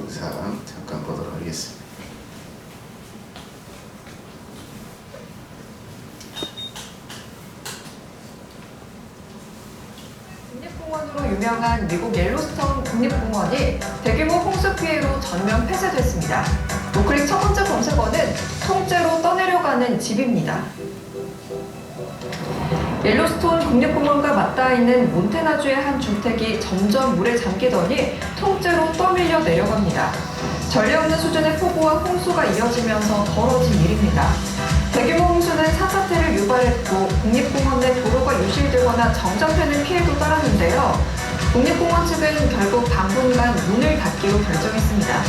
영상 잠깐 보도록 하겠습니다. 국립공원으로 유명한 미국 옐로스톤 국립공원이 대규모 홍수 피해로 전면 폐쇄됐습니다. 노클릭 첫 번째 검색어는 통째로 떠내려가는 집입니다. 옐로스톤 국립공원과 맞닿아 있는 몬태나주의 한 주택이 점점 물에 잠기더니 통째로 떠밀려 내려갑니다. 전례 없는 수준의 폭우와 홍수가 이어지면서 벌어진 일입니다. 대규모 홍수는 산사태를 유발했고 국립공원 내 도로가 유실되거나 정전되는 피해도 따랐는데요. 국립공원 측은 결국 당분간 문을 닫기로 결정했습니다.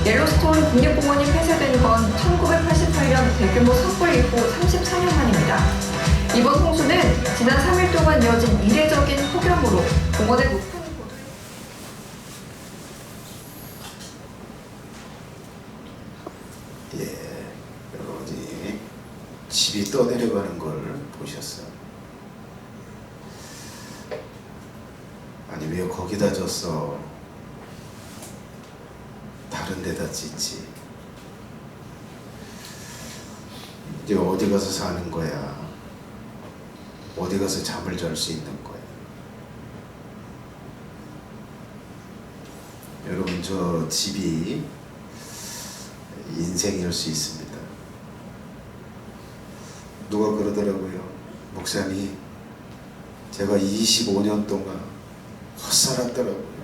옐로스톤 국립공원이 폐쇄된 건 1988년 대규모 산불 이후 34년 만입니다. 이번 홍수는 지난 3일 동안 이어진 이례적인 폭염으로 공원의 높은 고도... 여러분이 집이 떠내려가는 걸 보셨어요? 아니 왜 거기다 졌어? 다른 데다 짓지. 이제 어디 가서 사는 거야? 어디 가서 잠을 잘 수 있는 거야? 여러분, 저 집이 인생일 수 있습니다. 누가 그러더라고요. 목사님, 제가 25년 동안 헛살았더라고요.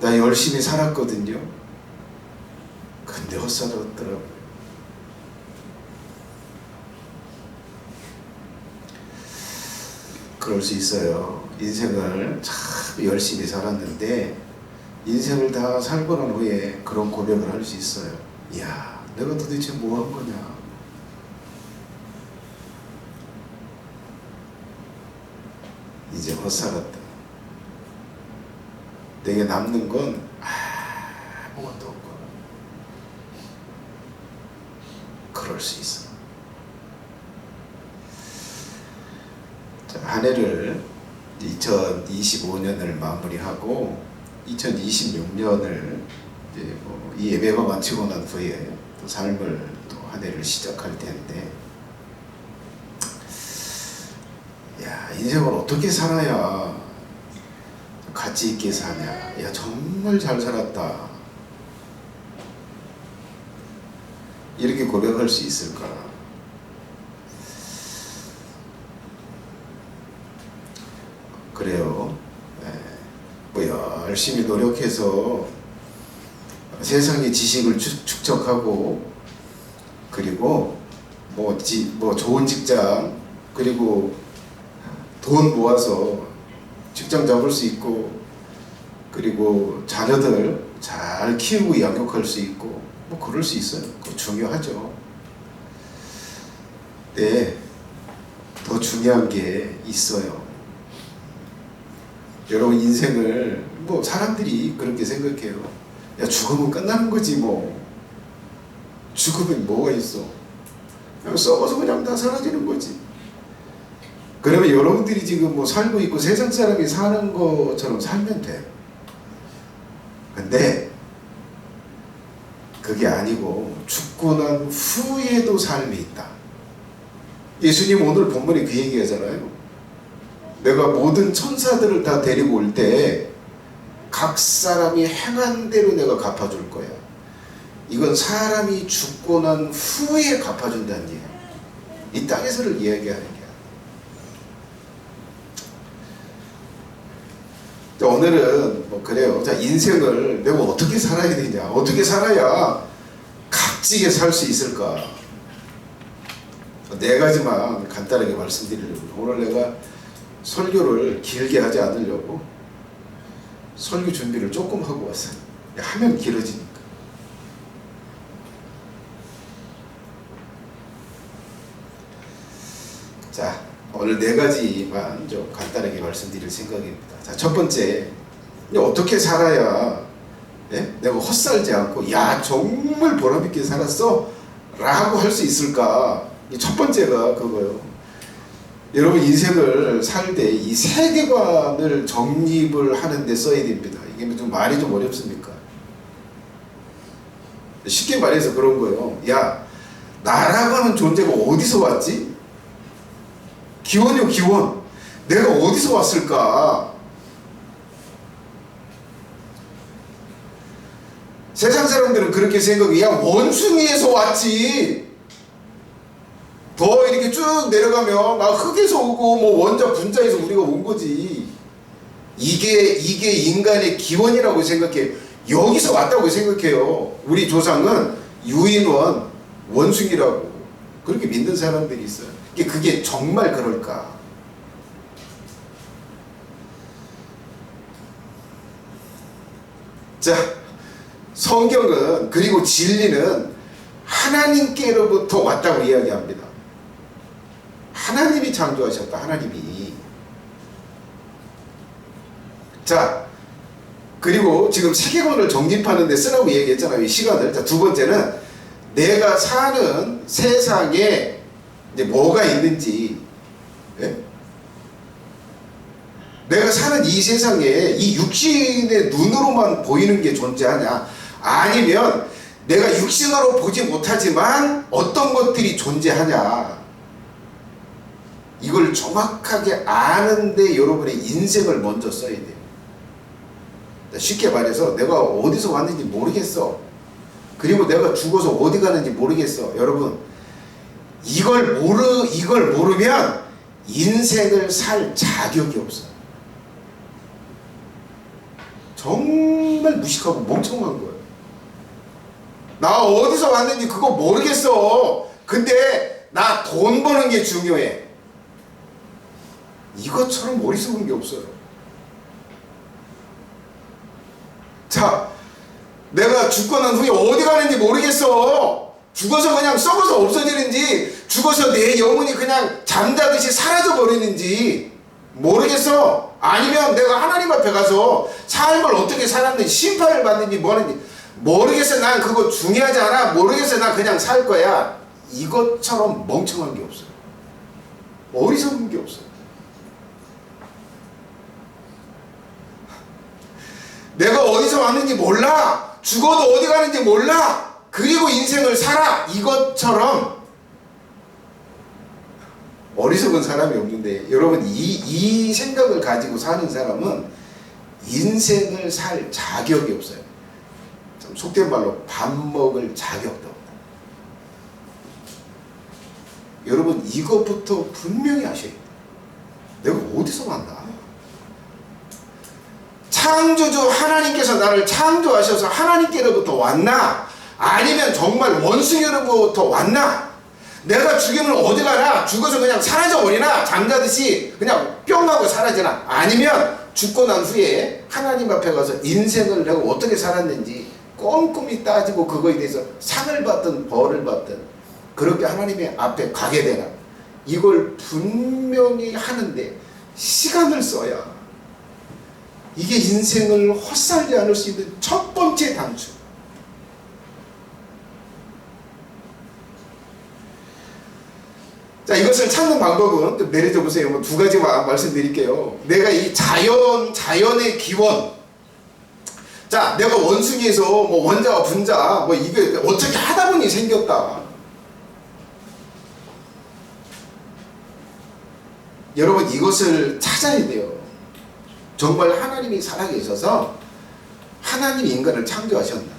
나 열심히 살았거든요. 근데 헛살았더라고요. 그럴 수 있어요. 인생을 참 열심히 살았는데 인생을 다 살고 난 후에 그런 고백을 할 수 있어요. 이야, 내가 도대체 뭐 한 거냐? 이제 헛살았다. 내게 남는 건 아무것도 없고. 그럴 수 있어. 자, 한 해를 2025년을 마무리하고 2026년을 이제 이 예배가 마치고 난 후에 또 삶을 또 한 해를 시작할 텐데, 야, 인생을 어떻게 살아야 가치 있게 사냐? 야, 정말 잘 살았다. 이렇게 고백할 수 있을까? 그래요. 뭐 열심히 노력해서 세상의 지식을 축적하고, 그리고 뭐 좋은 직장, 그리고 돈 모아서 직장 잡을 수 있고, 그리고 자녀들 잘 키우고 양육할 수 있고, 뭐 그럴 수 있어요. 그거 중요하죠. 네, 더 중요한 게 있어요. 여러분, 인생을 뭐 사람들이 그렇게 생각해요. 야, 죽으면 끝나는 거지 뭐. 죽으면 뭐가 있어? 그냥 썩어서 그냥 다 사라지는 거지. 그러면 여러분들이 지금 뭐 살고 있고 세상 사람이 사는 것처럼 살면 돼. 근데 그게 아니고 죽고 난 후에도 삶이 있다. 예수님 오늘 본문에 그 얘기 하잖아요. 내가 모든 천사들을 다 데리고 올 때 각 사람이 행한 대로 내가 갚아줄 거야. 이건 사람이 죽고 난 후에 갚아준다는 얘기야. 이 땅에서를 이야기하는 게. 오늘은 뭐 그래요. 자, 인생을 내가 어떻게 살아야 되냐? 어떻게 살아야 값지게 살 수 있을까? 네 가지만 간단하게 말씀드리려고. 오늘 내가 설교를 길게 하지 않으려고 설교 준비를 조금 하고 왔어요. 하면 길어지니까. 자, 오늘 네 가지만 좀 간단하게 말씀드릴 생각입니다. 자, 첫 번째, 어떻게 살아야 내가 헛살지 않고 야, 정말 보람있게 살았어 라고 할 수 있을까? 첫 번째가 그거예요. 여러분, 인생을 살 때 이 세계관을 정립을 하는 데 써야 됩니다. 이게 좀 말이 좀 어렵습니까? 쉽게 말해서 그런 거예요. 야, 나라고 하는 존재가 어디서 왔지? 기원이요, 기원. 내가 어디서 왔을까? 세상 사람들은 그렇게 생각해. 야, 원숭이에서 왔지. 더 이렇게 쭉 내려가면 막 흙에서 오고 뭐 원자 분자에서 우리가 온 거지. 이게 인간의 기원이라고 생각해. 여기서 왔다고 생각해요. 우리 조상은 유인원 원숭이라고 그렇게 믿는 사람들이 있어요. 그게 정말 그럴까? 자, 성경은 그리고 진리는 하나님께로부터 왔다고 이야기합니다. 하나님이 창조하셨다. 하나님이. 자, 그리고 지금 세계관을 정립하는 데 쓰라고 얘기했잖아요. 이 시간을. 자, 두 번째는 내가 사는 세상에 이제 뭐가 있는지, 예? 내가 사는 이 세상에 이 육신의 눈으로만 보이는 게 존재하냐, 아니면 내가 육신으로 보지 못하지만 어떤 것들이 존재하냐, 이걸 정확하게 아는데 여러분의 인생을 먼저 써야 돼요. 쉽게 말해서 내가 어디서 왔는지 모르겠어. 그리고 내가 죽어서 어디 가는지 모르겠어. 여러분, 이걸 모르면 인생을 살 자격이 없어요. 정말 무식하고 멍청한 거예요. 나 어디서 왔는지 그거 모르겠어. 근데 나 돈 버는 게 중요해. 이것처럼 어리석은 게 없어요. 자, 내가 죽고 난 후에 어디 가는지 모르겠어. 죽어서 그냥 썩어서 없어지는지, 죽어서 내 영혼이 그냥 잠자듯이 사라져 버리는지 모르겠어. 아니면 내가 하나님 앞에 가서 삶을 어떻게 살았는지, 심판을 받는지 뭐하는지 모르겠어. 난 그거 중요하지 않아. 모르겠어. 난 그냥 살 거야. 이것처럼 멍청한 게 없어요. 어리석은 게 없어요. 내가 어디서 왔는지 몰라. 죽어도 어디 가는지 몰라. 그리고 인생을 살아. 이것처럼 어리석은 사람이 없는데, 여러분, 이 생각을 가지고 사는 사람은 인생을 살 자격이 없어요. 좀 속된 말로 밥 먹을 자격도 없다. 여러분, 이것부터 분명히 아셔야 돼요. 내가 어디서 왔나? 창조주 하나님께서 나를 창조하셔서 하나님께로부터 왔나? 아니면 정말 원숭이로부터 왔나? 내가 죽으면 어디 가나? 죽어서 그냥 사라져 버리나? 잠자듯이 그냥 뿅 하고 사라지나? 아니면 죽고 난 후에 하나님 앞에 가서 인생을 내가 어떻게 살았는지 꼼꼼히 따지고 그거에 대해서 상을 받든 벌을 받든 그렇게 하나님의 앞에 가게 되나? 이걸 분명히 하는데 시간을 써야 이게 인생을 헛살지 않을 수 있는 첫 번째 단추. 자, 이것을 찾는 방법은 좀 내려줘 보세요. 두 가지만 말씀드릴게요. 내가 이 자연의 기원. 자, 내가 원숭이에서 뭐 원자와 분자, 뭐 이게 어떻게 하다 보니 생겼다. 여러분, 이것을 찾아야 돼요. 정말 하나님이 살아계셔서 하나님이 인간을 창조하셨나?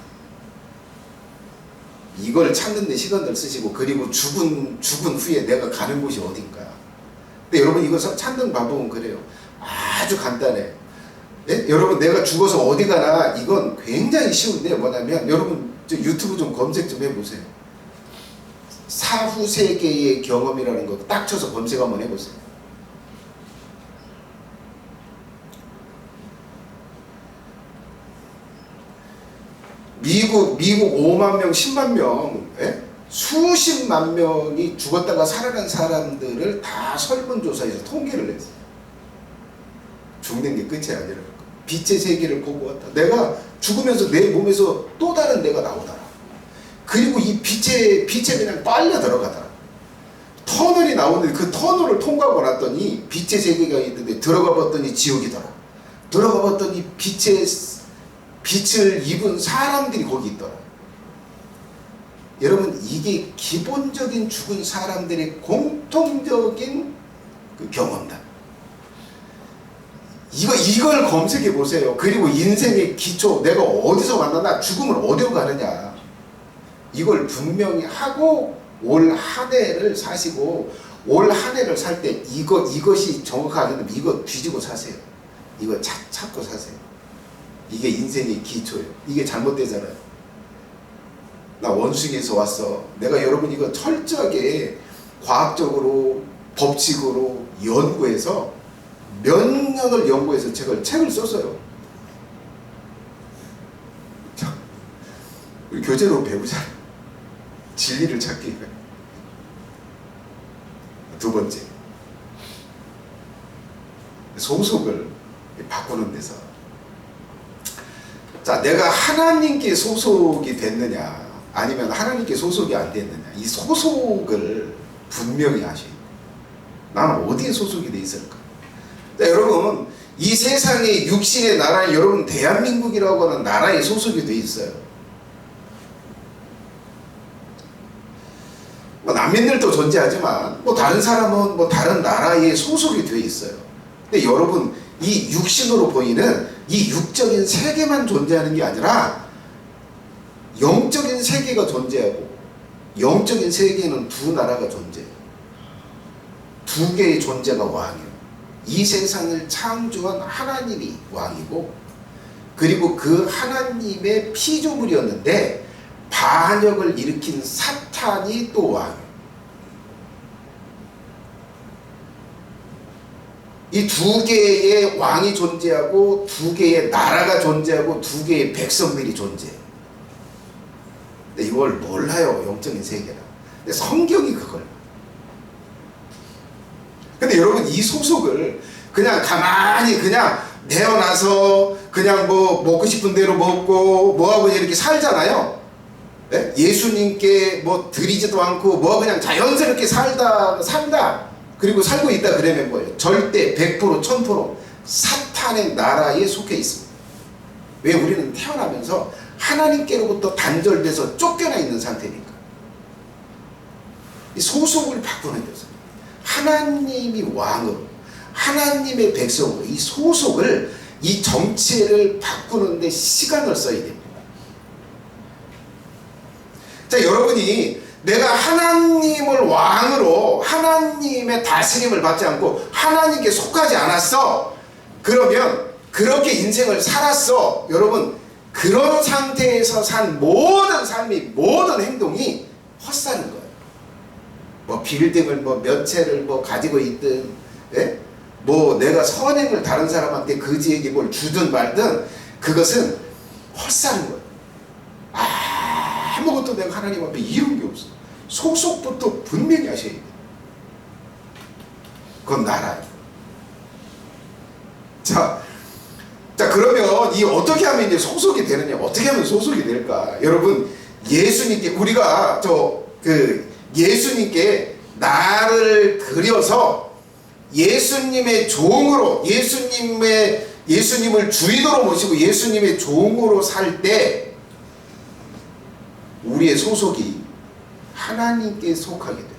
이걸 찾는 데 시간을 쓰시고, 그리고 죽은 후에 내가 가는 곳이 어딘가. 근데 여러분, 이것을 찾는 방법은 그래요. 아주 간단해요. 네? 여러분, 내가 죽어서 어디 가나, 이건 굉장히 쉬운데, 뭐냐면 여러분 유튜브 좀 검색 좀 해보세요. 사후 세계의 경험이라는 거 딱 쳐서 검색 한번 해보세요. 미국 5만 명, 10만 명, 예? 수십만 명이 죽었다가 살아난 사람들을 다 설문조사해서 통계를 냈어요. 죽는 게 끝이 아니라 빛의 세계를 보고 왔다. 내가 죽으면서 내 몸에서 또 다른 내가 나오더라. 그리고 이 빛에 그냥 빨려 들어가더라. 터널이 나오는데 그 터널을 통과하고 났더니 빛의 세계가 있는데 들어가 봤더니 지옥이더라. 들어가 봤더니 빛의 빛을 입은 사람들이 거기 있더라. 여러분, 이게 기본적인 죽은 사람들의 공통적인 그 경험다. 이걸 검색해 보세요. 그리고 인생의 기초, 내가 어디서 만나나, 죽음을 어디로 가느냐, 이걸 분명히 하고 올 한 해를 사시고, 올 한 해를 살 때 이것이 정확하게 되면 이거 뒤지고 사세요. 이거 찾고 사세요. 이게 인생의 기초예요. 이게 잘못되잖아요. 나 원숭이에서 왔어. 내가 여러분 이거 철저하게 과학적으로 법칙으로 연구해서 몇 년을 연구해서 책을 썼어요. 우리 교재로 배우자. 진리를 찾기 위해. 두 번째, 소속을 바꾸는 데서, 자, 내가 하나님께 소속이 됐느냐 아니면 하나님께 소속이 안 됐느냐, 이 소속을 분명히 하셔야 돼요. 나는 어디에 소속이 돼 있을까? 자, 여러분, 이 세상의 육신의 나라에 여러분 대한민국이라고 하는 나라에 소속이 돼 있어요. 뭐 난민들도 존재하지만 뭐 다른 사람은 뭐 다른 나라에 소속이 돼 있어요. 근데 여러분, 이 육신으로 보이는 이 육적인 세계만 존재하는 게 아니라 영적인 세계가 존재하고, 영적인 세계에는 두 나라가 존재해요. 두 개의 존재가 왕이에요. 이 세상을 창조한 하나님이 왕이고, 그리고 그 하나님의 피조물이었는데 반역을 일으킨 사탄이 또 왕이에요. 이 두 개의 왕이 존재하고, 두 개의 나라가 존재하고, 두 개의 백성들이 존재해요. 근데 이걸 몰라요, 영적인 세계라. 근데 성경이 그걸. 근데 여러분, 이 소속을 그냥 가만히 그냥 내어놔서 그냥 뭐 먹고 싶은 대로 먹고 뭐하고 이렇게 살잖아요. 네? 예수님께 뭐 드리지도 않고 뭐 그냥 자연스럽게 산다. 그리고 살고 있다 그러면 뭐예요? 절대 100% 1000% 사탄의 나라에 속해 있습니다. 왜? 우리는 태어나면서 하나님께로부터 단절돼서 쫓겨나 있는 상태니까. 이 소속을 바꾸는 데서 하나님이 왕으로, 하나님의 백성으로 이 소속을, 이 정체를 바꾸는데 시간을 써야 됩니다. 자, 여러분이 내가 하나님을 왕으로, 하나님의 다스림을 받지 않고 하나님께 속하지 않았어. 그러면 그렇게 인생을 살았어. 여러분, 그런 상태에서 산 모든 삶이, 모든 행동이 헛살인 거예요. 뭐 빌딩을 뭐 몇 채를 뭐 가지고 있든, 예? 뭐 내가 선행을 다른 사람한테 그지에게 뭘 주든 말든 그것은 헛살인 거예요. 아무것도 내가 하나님 앞에 이룬 게 없어. 소속부터 분명히 하셔야 돼요. 그건 나라예요. 자, 그러면 이 어떻게 하면 이제 소속이 되느냐? 어떻게 하면 소속이 될까? 여러분, 예수님께, 우리가 예수님께 나를 그려서 예수님의 종으로, 예수님을 주인으로 모시고 예수님의 종으로 살 때 우리의 소속이 하나님께 속하게 돼요.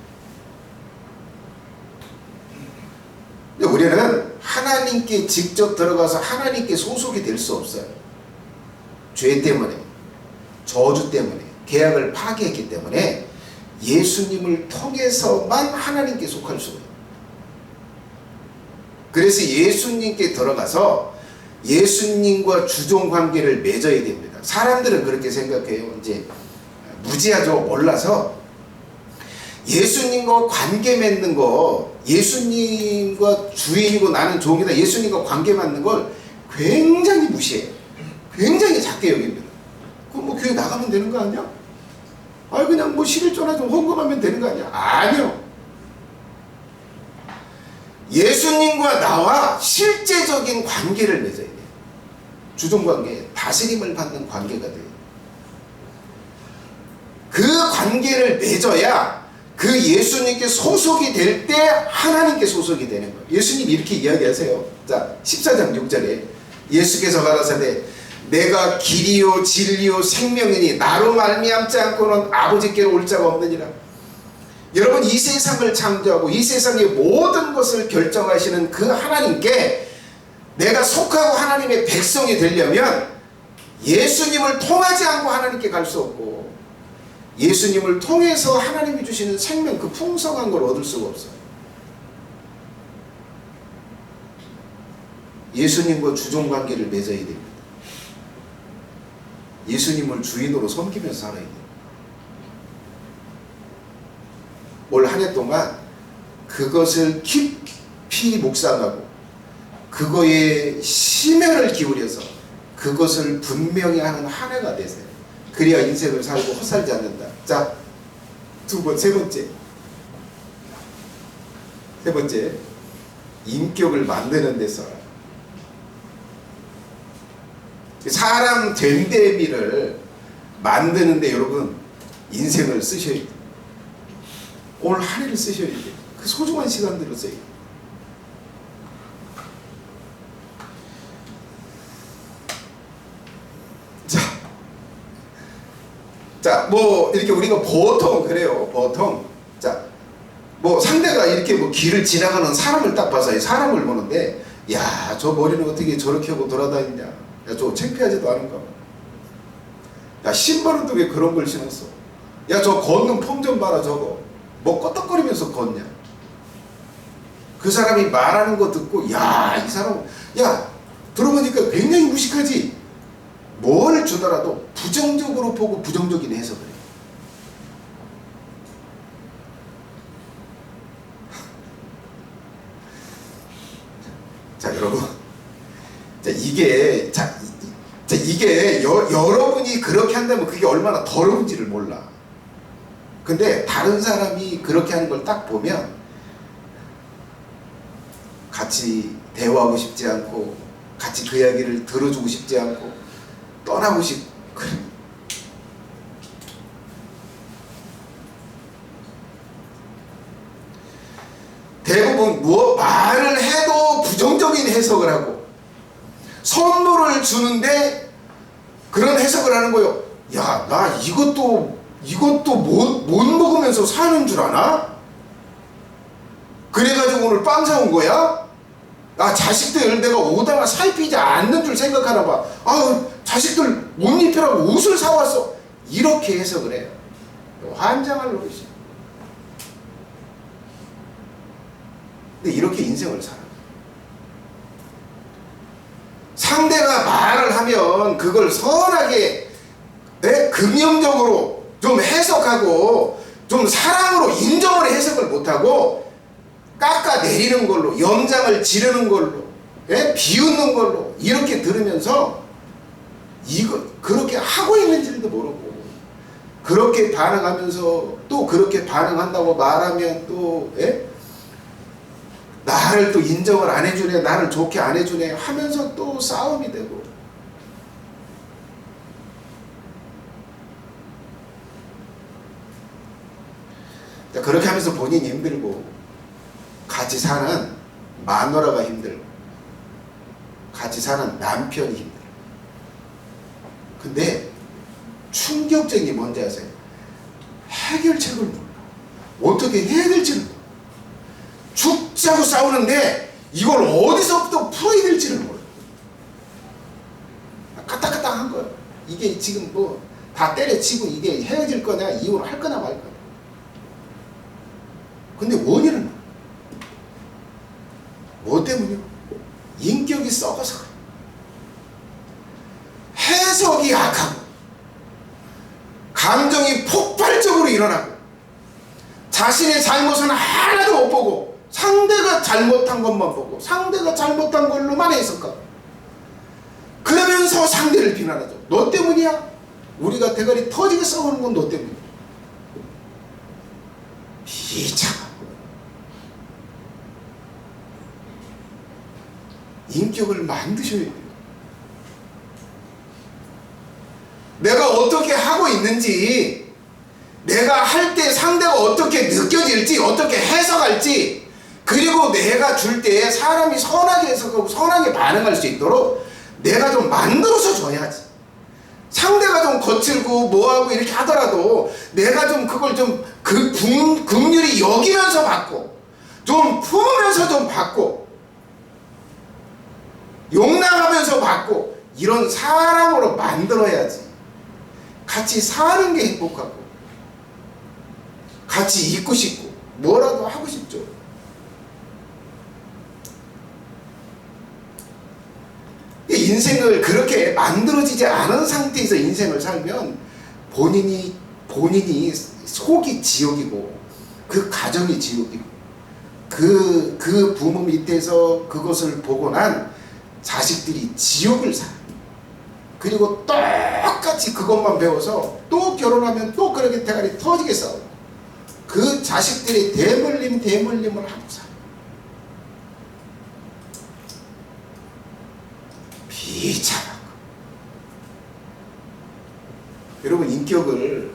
우리는 하나님께 직접 들어가서 하나님께 소속이 될 수 없어요. 죄 때문에, 저주 때문에, 계약을 파괴했기 때문에 예수님을 통해서만 하나님께 속할 수가 있어요. 그래서 예수님께 들어가서 예수님과 주종 관계를 맺어야 됩니다. 사람들은 그렇게 생각해요. 이제 무지하죠. 몰라서 예수님과 관계 맺는 거, 예수님과 주인이고 나는 종이다, 예수님과 관계 맺는 걸 굉장히 무시해요. 굉장히 작게 여깁니다. 그럼 뭐 교회 나가면 되는 거 아니야? 그냥 뭐 11조나 좀 헌금하면 되는 거 아니야? 아니요. 예수님과 나와 실제적인 관계를 맺어야 돼요. 주종관계, 다스림을 받는 관계가 돼요. 그 관계를 맺어야 그 예수님께 소속이 될 때 하나님께 소속이 되는 거예요. 예수님 이렇게 이야기하세요. 자, 14장 6절에 예수께서 가라사대 내가 길이요 진리요 생명이니 나로 말미암지 않고는 아버지께로 올 자가 없느니라. 여러분, 이 세상을 창조하고 이 세상의 모든 것을 결정하시는 그 하나님께 내가 속하고 하나님의 백성이 되려면 예수님을 통하지 않고 하나님께 갈 수 없고, 예수님을 통해서 하나님이 주시는 생명, 그 풍성한 걸 얻을 수가 없어요. 예수님과 주종관계를 맺어야 됩니다. 예수님을 주인으로 섬기면서 살아야 돼요. 올 한 해 동안 그것을 깊이 묵상하고 그거에 심혈을 기울여서 그것을 분명히 하는 한 해가 되세요. 그래야 인생을 살고 헛살지 않는다. 자, 세 번째, 인격을 만드는 데서 사람 됨됨이를 만드는데 여러분 인생을 쓰셔야 돼요. 오늘 한 해를 쓰셔야 돼요. 그 소중한 시간들을 써요. 자, 뭐 이렇게 우리가 보통 그래요. 보통 자, 뭐 상대가 이렇게 뭐 길을 지나가는 사람을 딱 봐서 사람을 보는데, 야, 저 머리는 어떻게 저렇게 하고 돌아다니냐. 야, 저 창피하지도 않은가 봐. 야, 신발은 또 왜 그런 걸 신었어? 야, 저 걷는 폼 좀 봐라. 저거 뭐 껐덕거리면서 걷냐. 그 사람이 말하는 거 듣고, 야, 이 사람, 야, 들어보니까 굉장히 무식하지. 뭘 주더라도 부정적으로 보고 부정적인 해석을 해요. 자, 여러분, 이게 여러분이 그렇게 한다면 그게 얼마나 더러운지를 몰라. 근데 다른 사람이 그렇게 하는 걸 딱 보면 같이 대화하고 싶지 않고, 같이 그 이야기를 들어주고 싶지 않고, 떠나고 싶고. 대부분 말을 해도 부정적인 해석을 하고, 선물을 주는데 그런 해석을 하는 거예요. 야, 나 이것도 못 먹으면서 사는 줄 아나? 그래가지고 오늘 빵 사온 거야? 아, 자식들 내가 오다가 살피지 않는 줄 생각하나 봐. 아우, 자식들 옷 입히라고 옷을 사왔어. 이렇게 해석을 해요. 환장할 노릇이야. 근데 이렇게 인생을 살아. 상대가 말을 하면 그걸 선하게, 긍정적으로 좀 해석하고 좀 사랑으로 인정을 해석을 못하고 깎아내리는 걸로, 염장을 지르는 걸로, 비웃는 걸로 이렇게 들으면서 이거 그렇게 하고 있는지도 모르고, 그렇게 반응하면서 또 그렇게 반응한다고 말하면 또 나를 또 인정을 안 해주네, 나를 좋게 안 해주네 하면서 또 싸움이 되고. 자, 그렇게 하면서 본인이 힘들고, 같이 사는 마누라가 힘들고, 같이 사는 남편이 힘들고. 근데 충격적인 게 뭔지 아세요? 해결책을 몰라. 어떻게 해야 될지를 몰라. 죽자고 싸우는데 이걸 어디서부터 풀어야 될지를 몰라. 까딱까딱한 거야. 이게 지금 뭐 다 때려치고 이게 헤어질 거냐, 이혼을 할 거냐 말 거냐. 근데 원인은 몰라. 뭐 때문이요? 인격이 썩어서 그래. 해석이 약하고, 감정이 폭발적으로 일어나고, 자신의 잘못은 하나도 못 보고 상대가 잘못한 것만 보고 상대가 잘못한 걸로만 해석하고, 그러면서 상대를 비난하죠. 너 때문이야. 우리가 대가리 터지게 싸우는 건 너 때문이야. 비참하고. 인격을 만드셔야 돼요. 내가 어떻게 하고 있는지, 내가 할 때 상대가 어떻게 느껴질지, 어떻게 해석할지, 그리고 내가 줄 때 사람이 선하게 해석하고 선하게 반응할 수 있도록 내가 좀 만들어서 줘야지. 상대가 좀 거칠고 뭐하고 이렇게 하더라도 내가 좀 그걸 좀 긍휼히 여기면서 받고 좀 품으면서 좀 받고 용납하면서 받고 이런 사람으로 만들어야지. 같이 사는 게 행복하고 같이 있고 싶고 뭐라도 하고 싶죠. 인생을 그렇게 만들어지지 않은 상태에서 인생을 살면 본인이 속이 지옥이고 그 가정이 지옥이고 그 부모 밑에서 그것을 보고 난 자식들이 지옥을 살아. 그리고 똑같이 그것만 배워서 또 결혼하면 또 그렇게 대가리 터지게 싸워. 그 자식들이 대물림을 하고 살아. 비참하고. 여러분, 인격을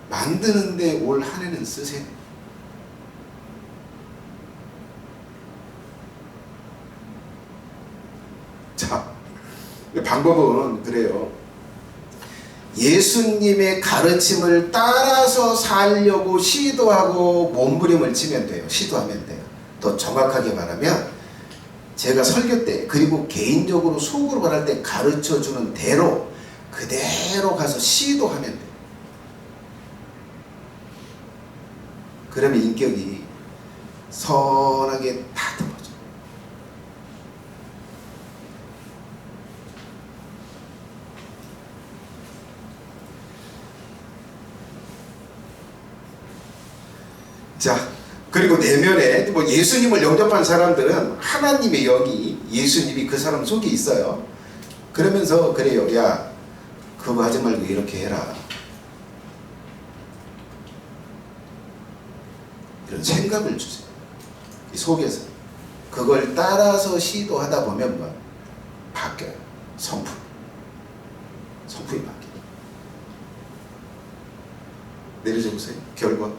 만드는데 올 한 해는 쓰세요. 자, 방법은 그래요. 예수님의 가르침을 따라서 살려고 시도하고 몸부림을 치면 돼요. 시도하면 돼요. 더 정확하게 말하면 제가 설교 때 그리고 개인적으로 속으로 말할 때 가르쳐주는 대로 그대로 가서 시도하면 돼요. 그러면 인격이 선하게 다듬어져. 자, 그리고 내면에 뭐 예수님을 영접한 사람들은 하나님의 영이 예수님이 그 사람 속에 있어요. 그러면서 그래요. 야, 그거 하지 말고 이렇게 해라. 이런 생각을 주세요. 이 속에서. 그걸 따라서 시도하다 보면 뭐 바뀌어요. 성품이 바뀌어요. 내려줘 보세요. 결과.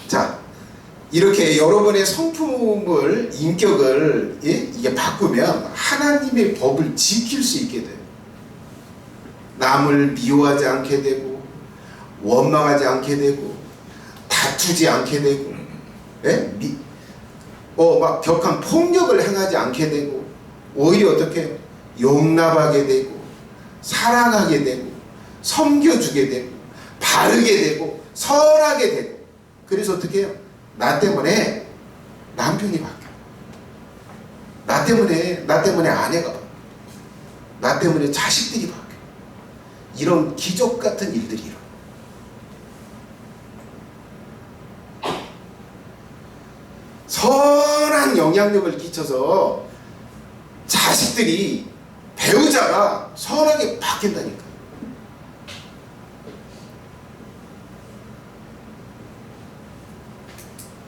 자, 이렇게 여러분의 성품을, 인격을 이게 바꾸면 하나님의 법을 지킬 수 있게 돼요. 남을 미워하지 않게 되고, 원망하지 않게 되고, 다투지 않게 되고, 막 격한 폭력을 행하지 않게 되고, 오히려 어떻게 용납하게 되고, 사랑하게 되고, 섬겨주게 되고, 바르게 되고, 선하게 되고. 그래서 어떻게 해요? 나 때문에 남편이 바뀌어. 나 때문에 아내가 바뀌어. 나 때문에 자식들이 바뀌어. 이런 기적 같은 일들이 일어나. 선한 영향력을 끼쳐서 자식들이, 배우자가 선하게 바뀐다니까.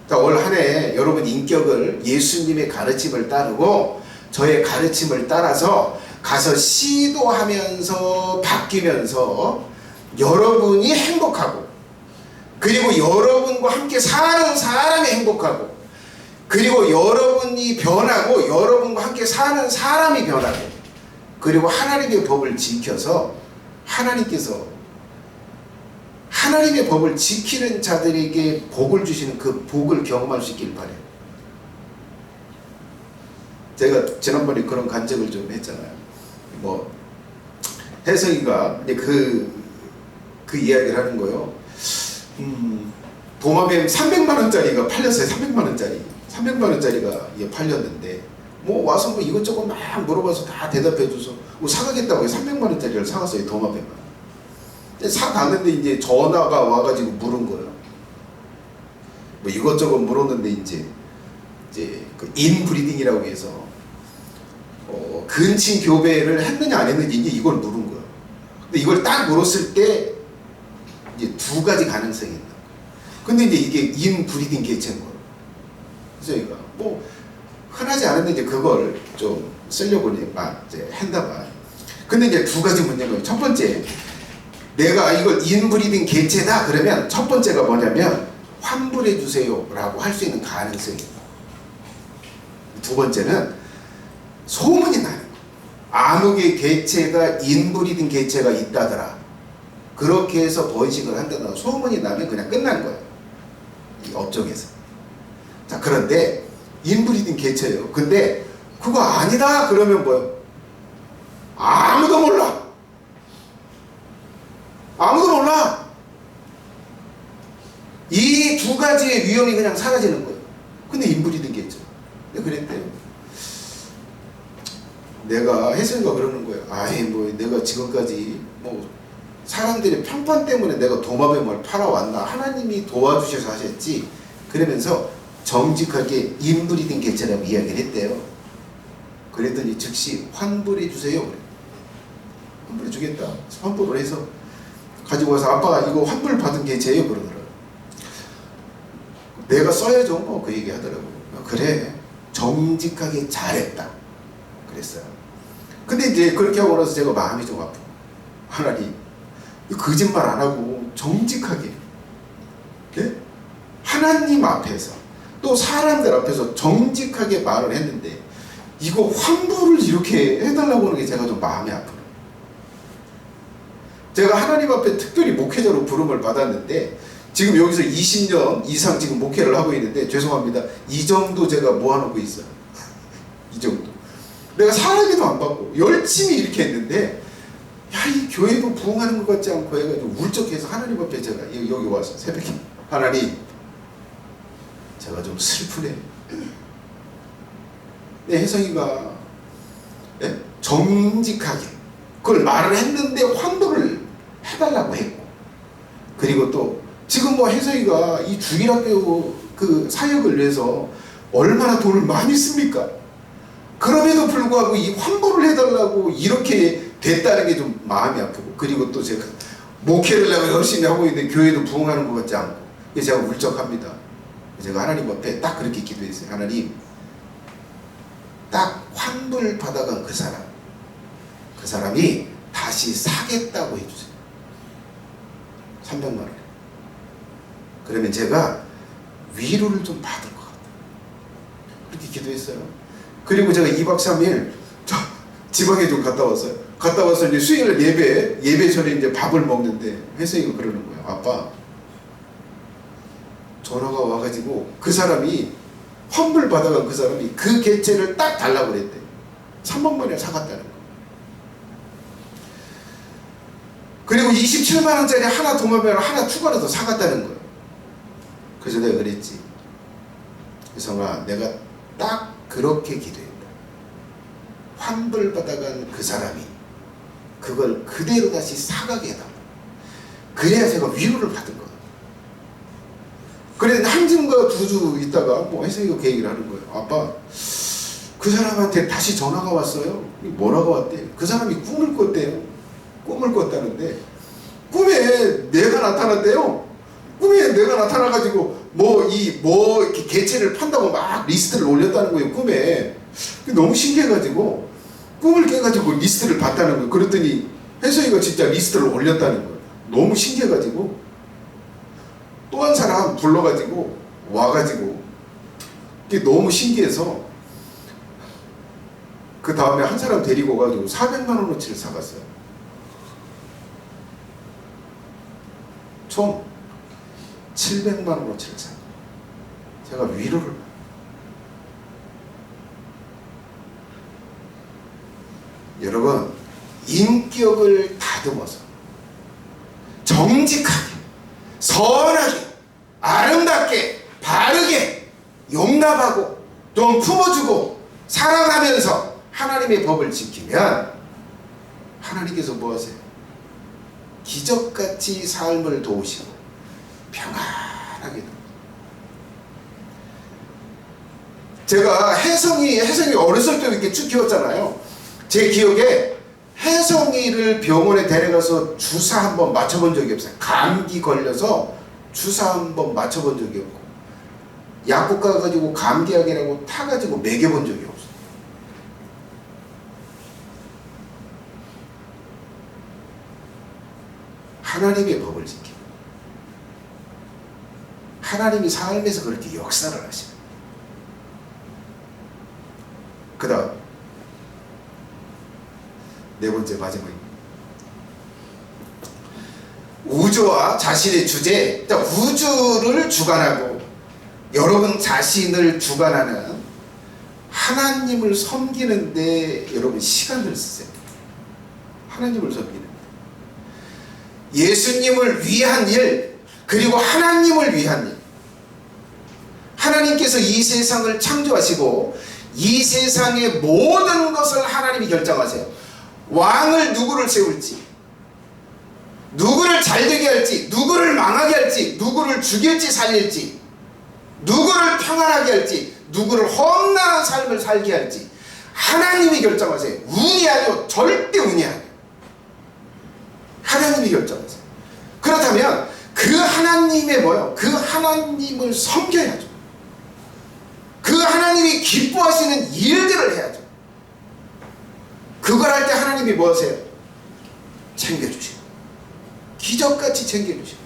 자, 올 한 해 여러분 인격을 예수님의 가르침을 따르고 저의 가르침을 따라서 가서 시도하면서 바뀌면서 여러분이 행복하고, 그리고 여러분과 함께 사는 사람이 행복하고, 그리고 여러분이 변하고 여러분과 함께 사는 사람이 변하고, 그리고 하나님의 법을 지켜서 하나님의 법을 지키는 자들에게 복을 주시는 그 복을 경험할 수 있길 바래요. 제가 지난번에 그런 간증을 좀 했잖아요. 뭐 혜성이가 이제 그 이야기를 하는 거요. 도마뱀 300만 원짜리가 팔렸어요. 300만 원짜리가 팔렸는데 뭐 와서 뭐 이것저것 막 물어봐서 다 대답해줘서 뭐 사가겠다고 300만 원짜리를 사갔어요. 도마뱀을. 사갔는데 이제 전화가 와가지고 물은 거예요. 뭐 이것저것 물었는데 이제 그 인브리딩이라고 해서 근친 교배를 했느냐 안 했는지 이제 이걸 물은 거예요. 근데 이걸 딱 물었을 때 이제 두 가지 가능성이 있다. 근데 이제 이게 인브리딩 개체인 거예요. 그래서 이거 뭐 흔하지 않은데 이제 그걸 좀 쓰려고 이제 한다봐. 근데 이제 두 가지 문제가, 첫 번째, 내가 이걸 인브리딩 개체다 그러면 첫 번째가 뭐냐면 환불해 주세요 라고 할 수 있는 가능성이 있다. 두 번째는 소문이 나는 거예요. 암흑의 개체가 인브리딩 개체가 있다더라. 그렇게 해서 번식을 한다더라. 소문이 나면 그냥 끝난 거예요. 이 업종에서. 자, 그런데 인브리딩 개체예요. 근데 그거 아니다 그러면 뭐예요? 아무도 몰라. 아무도 몰라. 이 두 가지의 위험이 그냥 사라지는 거예요. 근데 인브리딩 개체. 근데 그랬대요. 내가 혜성이가 그러는 거예요. 아이 뭐 내가 지금까지 뭐 사람들의 평판 때문에 내가 도마뱀을 팔아왔나. 하나님이 도와주셔서 하셨지. 그러면서 정직하게 인브리딩 개체라고 이야기를 했대요. 그랬더니 즉시 환불해 주세요. 그래. 환불해 주겠다. 환불을 해서 가지고 와서 아빠가 이거 환불 받은 개체예요. 그러더라고요. 내가 써야죠. 뭐 그 얘기 하더라고요. 그래. 정직하게 잘했다. 그랬어요. 근데 이제 그렇게 하고 나서 제가 마음이 좀 아프고, 하나님 거짓말 안 하고 정직하게, 네? 하나님 앞에서 또 사람들 앞에서 정직하게 말을 했는데 이거 환불을 이렇게 해달라고 하는 게 제가 좀 마음이 아프네요. 제가 하나님 앞에 특별히 목회자로 부름을 받았는데 지금 여기서 20년 이상 지금 목회를 하고 있는데 죄송합니다. 이 정도 제가 모아놓고 있어요. 이 정도. 내가 사람에도 안 받고 열심히 이렇게 했는데 야, 이 교회도 부흥하는 것 같지 않고 해가지고 울적해서 하나님 앞에 제가 여기 와서 새벽에 하나님 제가 좀 슬프네. 내 혜성이가 정직하게 그걸 말을 했는데 환불을 해달라고 했고, 그리고 또 지금 뭐 혜성이가 이 주일학교 그 사역을 위해서 얼마나 돈을 많이 씁니까? 그럼에도 불구하고 이 환불을 해달라고 이렇게 됐다는 게 좀 마음이 아프고, 그리고 또 제가 목회를 내가 열심히 하고 있는데 교회도 부흥하는 것 같지 않고, 그래서 제가 울적합니다. 제가 하나님 앞에 딱 그렇게 기도했어요. 하나님, 딱 환불 받아간 그 사람이 다시 사겠다고 해주세요. 300만 원. 그러면 제가 위로를 좀 받을 것 같아요. 그렇게 기도했어요. 그리고 제가 2박 3일 지방에 좀 갔다 왔어요. 갔다 와서 이제 수요일 예배 전에 이제 밥을 먹는데 혜성이가 그러는 거예요. 아빠, 전화가 와가지고 그 사람이 환불 받아간 그 사람이 그 개체를 딱 달라고 그랬대. 300만 원에 사갔다는 거. 그리고 27만 원짜리 하나 도마뱀을 하나 추가로 더 사갔다는 거예요. 그래서 내가 그랬지. 혜성아, 내가 딱 그렇게 기도했다. 환불 받아간 그 사람이 그걸 그대로 다시 사가게 해달라. 그래야 제가 위로를 받은 거예요. 그래 한 주인가 2주 있다가 뭐 혜성이가 그 얘기를 하는 거예요. 아빠, 그 사람한테 다시 전화가 왔어요. 뭐라고 왔대? 그 사람이 꿈을 꿨대요. 꿈을 꿨다는데 꿈에 내가 나타났대요. 꿈에 내가 나타나가지고 이렇게 개체를 판다고 막 리스트를 올렸다는 거예요. 꿈에. 너무 신기해가지고 꿈을 깨가지고 리스트를 봤다는 거예요. 그랬더니 혜성이가 진짜 리스트를 올렸다는 거예요. 너무 신기해가지고 또 한 사람 불러가지고 와가지고 그게 너무 신기해서 그 다음에 한 사람 데리고 가지고 400만 원어치를 사갔어요. 총 700만 원어치를 사. 제가 위로를. 여러분, 인격을 다듬어서 정직하게, 선하게, 아름답게, 바르게 용납하고 좀 품어주고 사랑하면서 하나님의 법을 지키면 하나님께서 뭐 하세요? 기적같이 삶을 도우시고 평안하게. 제가 혜성이 어렸을 때 이렇게 쭉 키웠잖아요. 제 기억에 혜성이를 병원에 데려가서 주사 한번 맞춰본 적이 없어요. 감기 걸려서 주사 한번 맞춰본 적이 없고, 약국 가가지고 감기약이라고 타가지고 먹여본 적이 없어요. 하나님의 법을 지키고 하나님이 삶에서 그렇게 역사를 하시는. 그 다음 네 번째 마지막입니다. 우주와 자신의 주제, 우주를 주관하고 여러분 자신을 주관하는 하나님을 섬기는데 여러분 시간을 쓰세요. 하나님을 섬기는데 예수님을 위한 일, 그리고 하나님을 위한 일. 하나님께서 이 세상을 창조하시고 이 세상의 모든 것을 하나님이 결정하세요. 왕을 누구를 세울지, 누구를 잘되게 할지, 누구를 망하게 할지, 누구를 죽일지 살릴지, 누구를 평안하게 할지, 누구를 험난한 삶을 살게 할지 하나님이 결정하세요. 운이 아니요, 절대 운이 아니에요. 하나님이 결정하세요. 그렇다면 그 하나님의 그 하나님을 섬겨야죠. 그 하나님이 기뻐하시는 일들을 해야죠. 그걸 할 때 하나님이 뭐 하세요? 챙겨주시고 기적같이 챙겨주시고.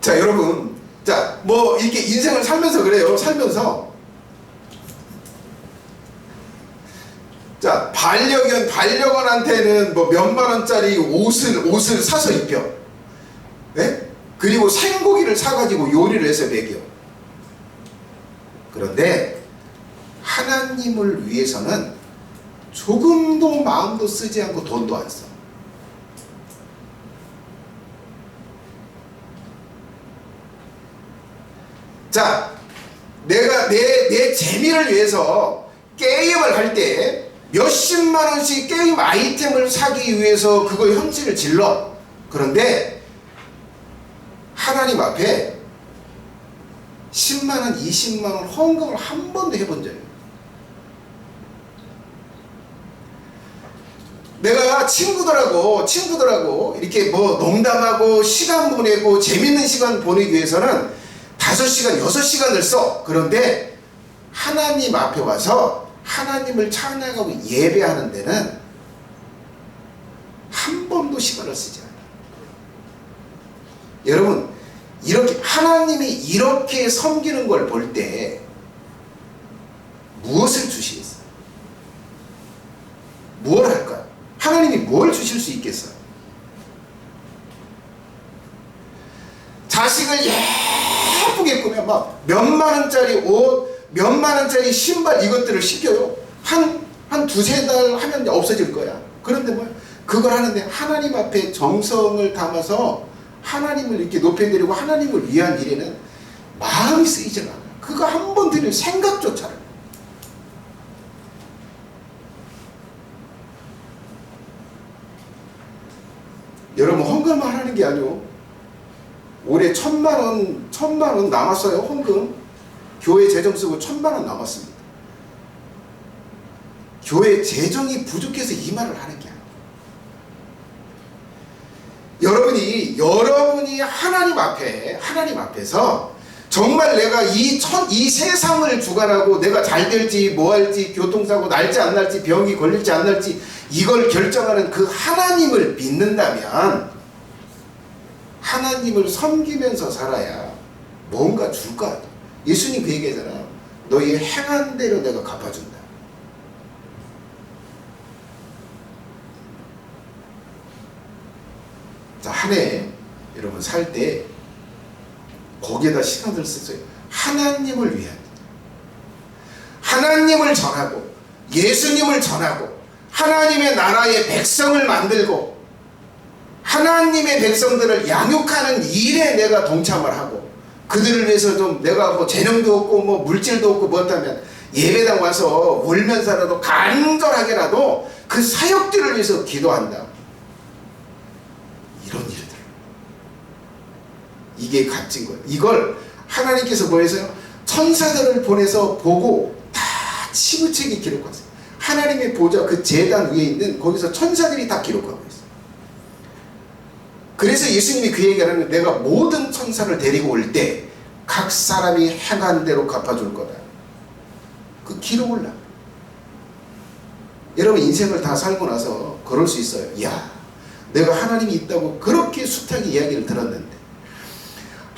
자, 여러분, 자, 뭐 이렇게 인생을 살면서 그래요. 살면서 자, 반려견한테는 뭐 몇만 원짜리 옷을 사서 입혀. 네? 그리고 생고기를 사가지고 요리를 해서 먹여. 그런데 하나님을 위해서는 조금도 마음도 쓰지 않고 돈도 안 써. 자, 내가 내 재미를 위해서 게임을 할 때 몇십만 원씩 게임 아이템을 사기 위해서 그거 현질을 질러. 그런데 하나님 앞에 10만 원, 20만 원 헌금을 한 번도 해본 적이 없어요. 내가 친구들하고 이렇게 뭐 농담하고 시간 보내고 재밌는 시간 보내기 위해서는 5시간, 6시간을 써. 그런데 하나님 앞에 와서 하나님을 찬양하고 예배하는 데는 한 번도 시간을 쓰지 않아요. 여러분, 이렇게 하나님이 이렇게 섬기는 걸 볼 때 무엇을 주시겠어요? 뭘 할까요? 하나님이 뭘 주실 수 있겠어요? 자식을 예쁘게 꾸며 막 몇만 원짜리 옷, 몇만 원짜리 신발 이것들을 시켜요. 한 두세 달 하면 없어질 거야. 그런데 뭐야? 그걸 하는데 하나님 앞에 정성을 담아서 하나님을 이렇게 높여드리고 하나님을 위한 일에는 마음이 쓰이질 않아요. 그거 한 번 드릴 생각조차를. 여러분, 헌금을 하는 게 아니고 올해 1,000만 원 남았어요. 헌금. 교회 재정 쓰고 1,000만 원 남았습니다. 교회 재정이 부족해서 이 말을 하는 게 아니에요. 여러분이 하나님 앞에서 정말 내가 이 세상을 주관하고 내가 잘 될지 뭐 할지, 교통사고 날지 안 날지, 병이 걸릴지 안 날지 이걸 결정하는 그 하나님을 믿는다면 하나님을 섬기면서 살아야 뭔가 줄 것 같아요. 예수님 그 얘기하잖아요. 너희 행한 대로 내가 갚아준다. 자, 한 해 여러분 살 때 거기에다 시간을 쓰세요. 하나님을 위한, 하나님을 전하고 예수님을 전하고 하나님의 나라의 백성을 만들고 하나님의 백성들을 양육하는 일에 내가 동참을 하고 그들을 위해서 좀 내가 뭐 재능도 없고 뭐 물질도 없고 뭐 했다면 예배당 와서 울면서라도 간절하게라도 그 사역들을 위해서 기도한다. 이런 일들. 이게 값진 거예요. 이걸 하나님께서 뭐 해서요? 천사들을 보내서 보고 다 치부책에 기록하세요. 하나님의 보좌 그 제단 위에 있는 거기서 천사들이 다 기록하고 있어요. 그래서 예수님이 그 얘기를 하는 내가 모든 천사를 데리고 올 때 각 사람이 행한 대로 갚아줄 거다. 그 기록을 놔. 여러분 인생을 다 살고 나서 그럴 수 있어요. 야, 내가 하나님이 있다고 그렇게 숱하게 이야기를 들었는데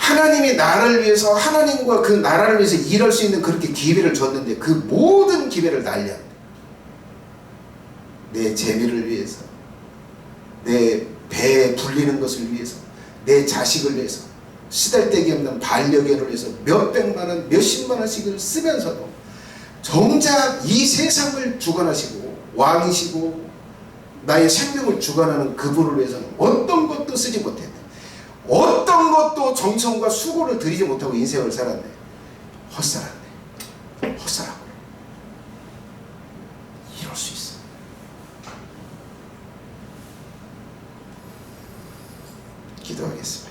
하나님이 나를 위해서 하나님과 그 나라를 위해서 일할 수 있는 그렇게 기회를 줬는데 그 모든 기회를 날렸네. 내 재미를 위해서, 내 배에 불리는 것을 위해서, 내 자식을 위해서, 시달데기 없는 반려견을 위해서 몇백만 원, 몇십만 원씩을 쓰면서도 정작 이 세상을 주관하시고 왕이시고 나의 생명을 주관하는 그분을 위해서는 어떤 것도 쓰지 못했네. 어떤 것도 정성과 수고를 들이지 못하고 인생을 살았네. 헛살았네. 헛살하고 이럴 수 있어. 기도하겠습니다.